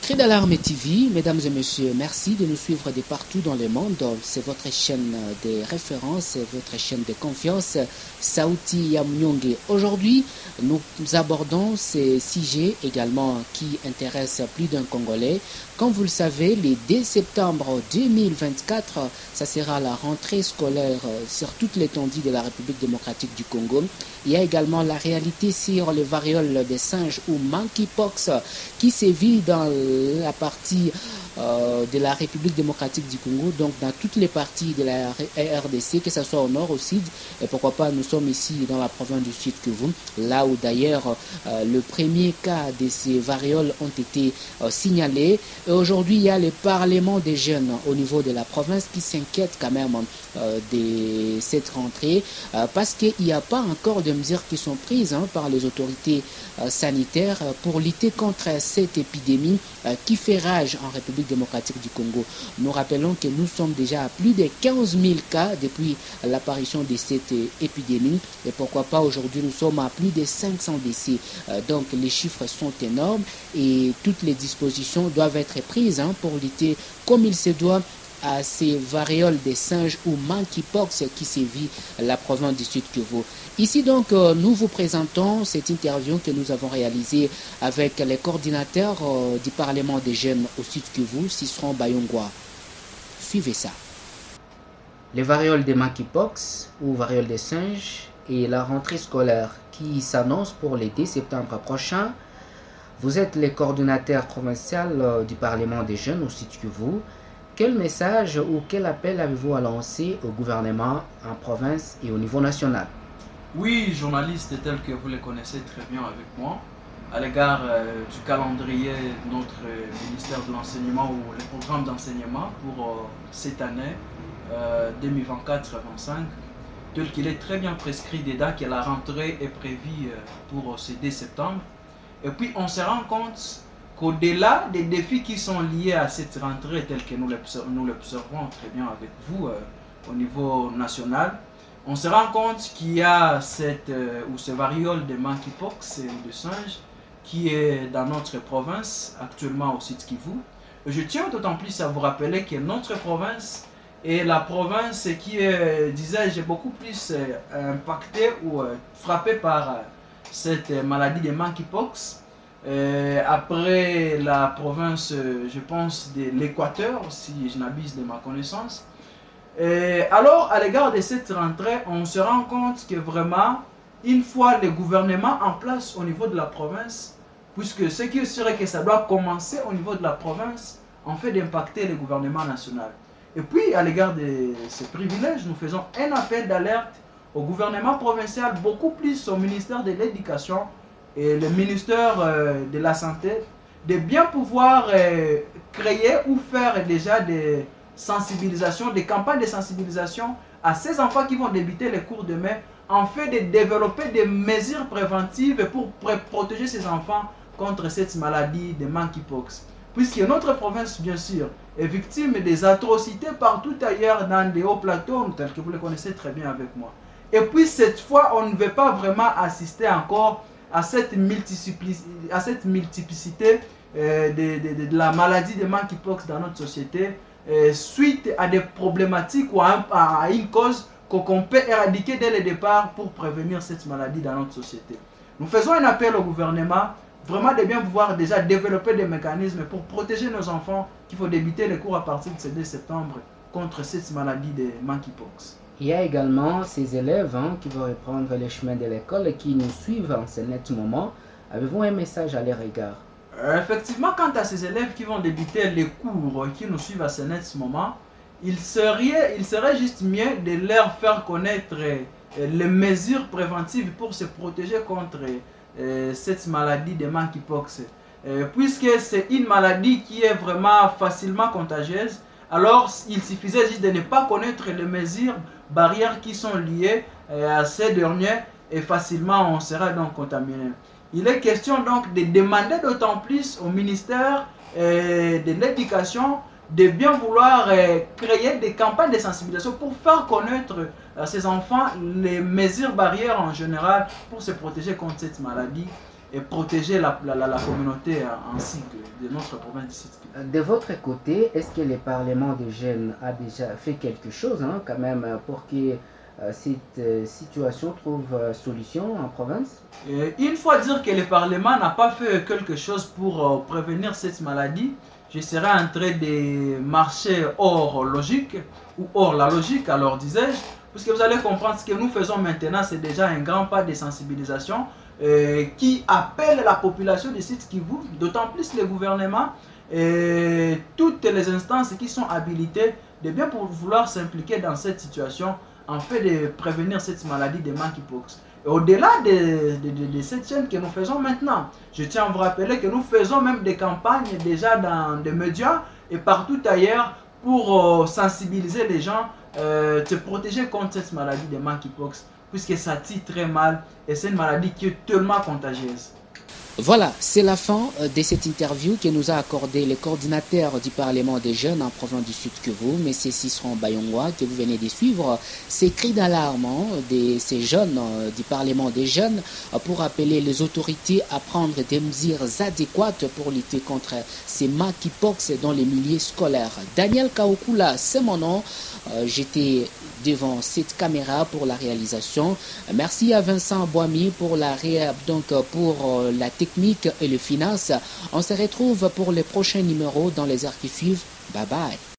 Cri d'alarme TV, mesdames et messieurs, merci de nous suivre de partout dans le monde. C'est votre chaîne de référence, c'est votre chaîne de confiance, Sauti ya Mnyonge. Aujourd'hui, nous abordons ces sujets également qui intéressent plus d'un Congolais. Comme vous le savez, le 2 septembre 2024, ça sera la rentrée scolaire sur toute l'étendue de la République démocratique du Congo. Il y a également la réalité sur les variole des singes ou monkeypox qui sévit dans la partie de la République démocratique du Congo, donc dans toutes les parties de la RDC, que ce soit au nord, au sud, et pourquoi pas nous sommes ici dans la province du Sud Kivu, là où d'ailleurs le premier cas de ces varioles ont été signalés. Et aujourd'hui, il y a le Parlement des jeunes au niveau de la province qui s'inquiète quand même de cette rentrée parce qu'il n'y a pas encore de mesures qui sont prises par les autorités sanitaires pour lutter contre cette épidémie qui fait rage en République démocratique du Congo. Nous rappelons que nous sommes déjà à plus de 15 000 cas depuis l'apparition de cette épidémie et pourquoi pas aujourd'hui nous sommes à plus de 500 décès. Donc les chiffres sont énormes et toutes les dispositions doivent être prises pour lutter comme il se doit à ces varioles des singes ou monkeypox qui sévit la province du Sud Kivu. Ici donc, nous vous présentons cette interview que nous avons réalisée avec les coordinateurs du Parlement des jeunes au Sud Kivu, Cicéron Bayongwa. Suivez ça. Les varioles des monkeypox ou varioles des singes et la rentrée scolaire qui s'annonce pour le 2 septembre prochain. Vous êtes les coordinateurs provinciaux du Parlement des jeunes au Sud Kivu. Quel message ou quel appel avez-vous à lancer au gouvernement en province et au niveau national? Oui, journalistes tels que vous les connaissez très bien avec moi, à l'égard du calendrier de notre ministère de l'enseignement ou les programmes d'enseignement pour cette année 2024-2025, tel qu'il est très bien prescrit dedans que la rentrée est prévue pour ce 2 septembre. Et puis on se rend compte qu'au-delà des défis qui sont liés à cette rentrée telle que nous l'observons très bien avec vous au niveau national, on se rend compte qu'il y a ce variole de monkeypox ou de singe qui est dans notre province, actuellement au Sud Kivu. Je tiens d'autant plus à vous rappeler que notre province est la province qui est, disais-je, beaucoup plus impactée ou frappée par cette maladie de monkeypox. Après la province, je pense, de l'Équateur, si je n'abuse de ma connaissance. Alors, à l'égard de cette rentrée, on se rend compte que vraiment, une fois le gouvernement en place au niveau de la province, puisque ce qui serait que ça doit commencer au niveau de la province, en fait d'impacter le gouvernement national. Et puis, à l'égard de ces privilèges, nous faisons un appel d'alerte au gouvernement provincial, beaucoup plus au ministère de l'Éducation et le ministère de la Santé, de bien pouvoir créer ou faire déjà des sensibilisations, des campagnes de sensibilisation à ces enfants qui vont débuter les cours demain, en fait de développer des mesures préventives pour protéger ces enfants contre cette maladie de monkeypox. Puisque notre province, bien sûr, est victime des atrocités partout ailleurs dans des hauts plateaux, tels que vous le connaissez très bien avec moi. Et puis cette fois, on ne veut pas vraiment assister encore à cette multiplicité de la maladie de monkeypox dans notre société suite à des problématiques ou à une cause qu'on peut éradiquer dès le départ pour prévenir cette maladie dans notre société. Nous faisons un appel au gouvernement vraiment de bien pouvoir déjà développer des mécanismes pour protéger nos enfants qui vont débuter les cours à partir de ce 2 septembre contre cette maladie de monkeypox. Il y a également ces élèves qui vont reprendre les chemins de l'école et qui nous suivent en ce net moment. Avez-vous un message à leur égard? Effectivement, quant à ces élèves qui vont débuter les cours qui nous suivent à ce net moment, il serait juste mieux de leur faire connaître les mesures préventives pour se protéger contre cette maladie de monkeypox. Puisque c'est une maladie qui est vraiment facilement contagieuse, alors il suffisait juste de ne pas connaître les mesures barrières qui sont liées à ces derniers et facilement on sera donc contaminé. Il est question donc de demander d'autant plus au ministère de l'Éducation de bien vouloir créer des campagnes de sensibilisation pour faire connaître à ces enfants les mesures barrières en général pour se protéger contre cette maladie et protéger la communauté ainsi que de notre province du Sud. De votre côté, est-ce que le Parlement des jeunes a déjà fait quelque chose quand même pour que cette situation trouve solution en province? Une fois dire que le Parlement n'a pas fait quelque chose pour prévenir cette maladie, je serais en train de marcher hors logique ou hors la logique, alors disais-je, puisque vous allez comprendre ce que nous faisons maintenant, c'est déjà un grand pas de sensibilisation qui appelle la population du site Kivu, d'autant plus le gouvernement et toutes les instances qui sont habilitées de bien pour vouloir s'impliquer dans cette situation en fait de prévenir cette maladie de monkeypox. Et au-delà de cette chaîne que nous faisons maintenant, je tiens à vous rappeler que nous faisons même des campagnes déjà dans des médias et partout ailleurs pour sensibiliser les gens, se protéger contre cette maladie de monkeypox, puisque ça tire très mal et c'est une maladie qui est tellement contagieuse. Voilà, c'est la fin de cette interview que nous a accordé le coordinateur du Parlement des jeunes en province du Sud Kivu, M. Cicéron Bayongwa, que vous venez de suivre. Ces cris d'alarme de ces jeunes du Parlement des jeunes pour appeler les autorités à prendre des mesures adéquates pour lutter contre ces monkeypox dans les milieux scolaires. Daniel Kaokula, c'est mon nom. J'étais devant cette caméra pour la réalisation. Merci à Vincent Boami pour pour la technique et le finance. On se retrouve pour les prochains numéros dans les heures qui suivent. Bye bye.